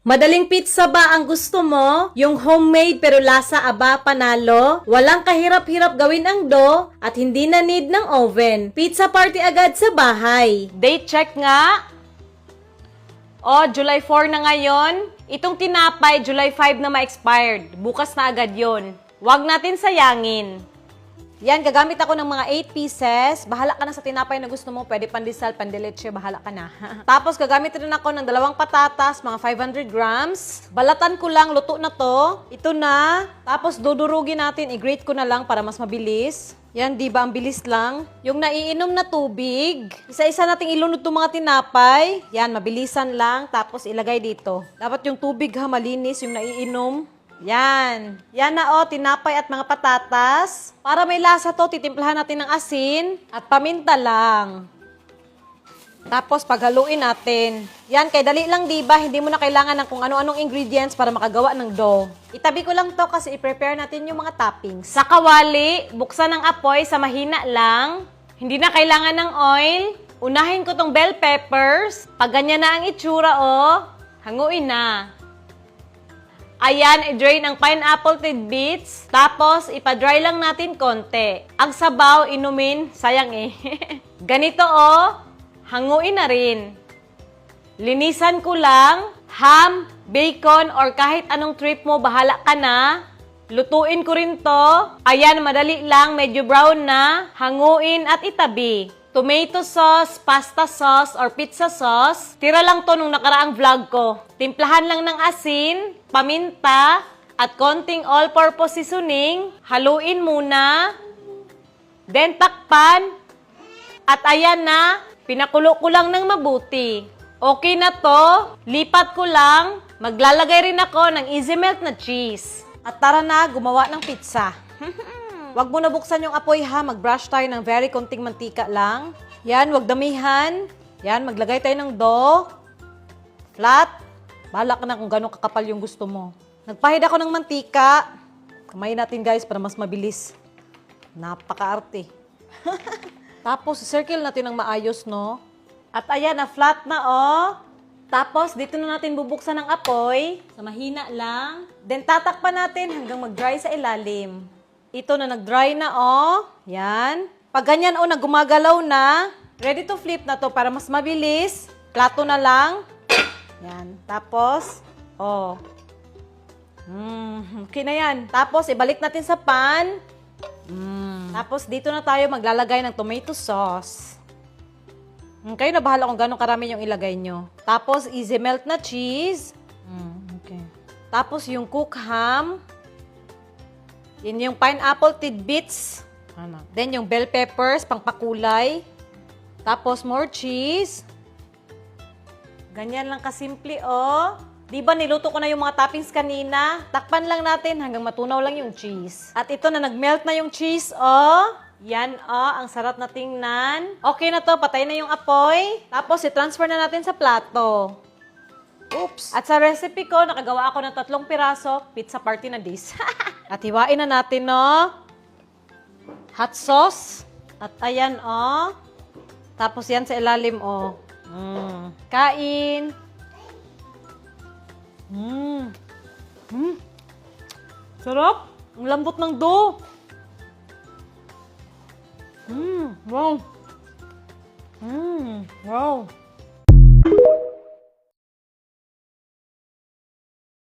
Madaling pizza ba ang gusto mo? Yung homemade pero lasa aba panalo? Walang kahirap-hirap gawin ang dough at hindi na need ng oven. Pizza party agad sa bahay. Date check nga. July 4 na ngayon. Itong tinapay, July 5 na ma-expired. Bukas na agad yon. Huwag natin sayangin. Yan, gagamit ako ng mga 8 pieces. Bahala ka na sa tinapay na gusto mo. Pwede pandesal, pandeletse, bahala ka na. Tapos, gagamit rin ako ng 2 patatas, mga 500 grams. Balatan ko lang, luto na to. Ito na. Tapos, dudurugin natin. I-grate ko na lang para mas mabilis. Yan, di ba? Ang bilis lang. Yung naiinom na tubig. Isa-isa nating ilunod itong mga tinapay. Yan, mabilisan lang. Tapos, ilagay dito. Dapat yung tubig ha, malinis. Yung naiinom. Yan. Yan na tinapay at mga patatas. Para may lasa to, titimplahan natin ng asin at paminta lang. Tapos paghaluin natin. Yan, kay dali lang diba, hindi mo na kailangan ng kung ano-anong ingredients para makagawa ng dough. Itabi ko lang to kasi i-prepare natin yung mga toppings. Sa kawali, buksan ng apoy sa mahina lang. Hindi na kailangan ng oil. Unahin ko tong bell peppers. Pag ganyan na ang itsura hanguin na. Ayan, i-drain ang pineapple tidbits. Tapos, ipa-dry lang natin konti. Ang sabaw, inumin, sayang Ganito hanguin na rin. Linisan ko lang. Ham, bacon, or kahit anong trip mo, bahala ka na. Lutuin ko rin to. Ayan, madali lang, medyo brown na. Hanguin at itabi. Tomato sauce, pasta sauce, or pizza sauce. Tira lang to nung nakaraang vlog ko. Timplahan lang ng asin, paminta, at konting all-purpose seasoning. Haluin muna. Then takpan. At ayan na, pinakulo ko lang ng mabuti. Okay na to. Lipat ko lang. Maglalagay rin ako ng easy melt na cheese. At tara na, gumawa ng pizza. Wag mo na buksan yung apoy ha. Mag-brush tayo ng very konting mantika lang. Yan, wag damihan. Yan, maglagay tayo ng dough. Flat. Bahala ka na kung gano'ng kakapal yung gusto mo. Nagpahid ako ng mantika. Kamayin natin guys para mas mabilis. Napaka-arte. Tapos, circle natin ng maayos, no? At ayan, na flat na Tapos, dito na natin bubuksan ng apoy. Sa mahina lang. Then, tatakpan natin hanggang mag-dry sa ilalim. Ito na nag-dry na, Yan. Pag ganyan, gumagalaw na. Ready to flip na to para mas mabilis. Plato na lang. Yan. Tapos, okay na yan. Tapos, ibalik natin sa pan. Tapos, dito na tayo maglalagay ng tomato sauce. Kayo na bahala kung gano'ng karami yung ilagay nyo. Tapos, easy melt na cheese. Okay. Tapos, yung cooked ham. Yan yung pineapple tidbits. Then yung bell peppers, pangpakulay. Tapos more cheese. Ganyan lang kasimple, Di ba niluto ko na yung mga toppings kanina? Takpan lang natin hanggang matunaw lang yung cheese. At ito na nagmelt na yung cheese, Yan, ang sarap na tingnan. Okay na to, patay na yung apoy. Tapos i-transfer na natin sa plato. Oops. At sa recipe ko, nakagawa ako ng 3 piraso, pizza party na this. At hiwain na natin, hot sauce. At ayan, Tapos yan sa ilalim, Kain. Sarap. Ang lambot ng dough. Wow. Wow.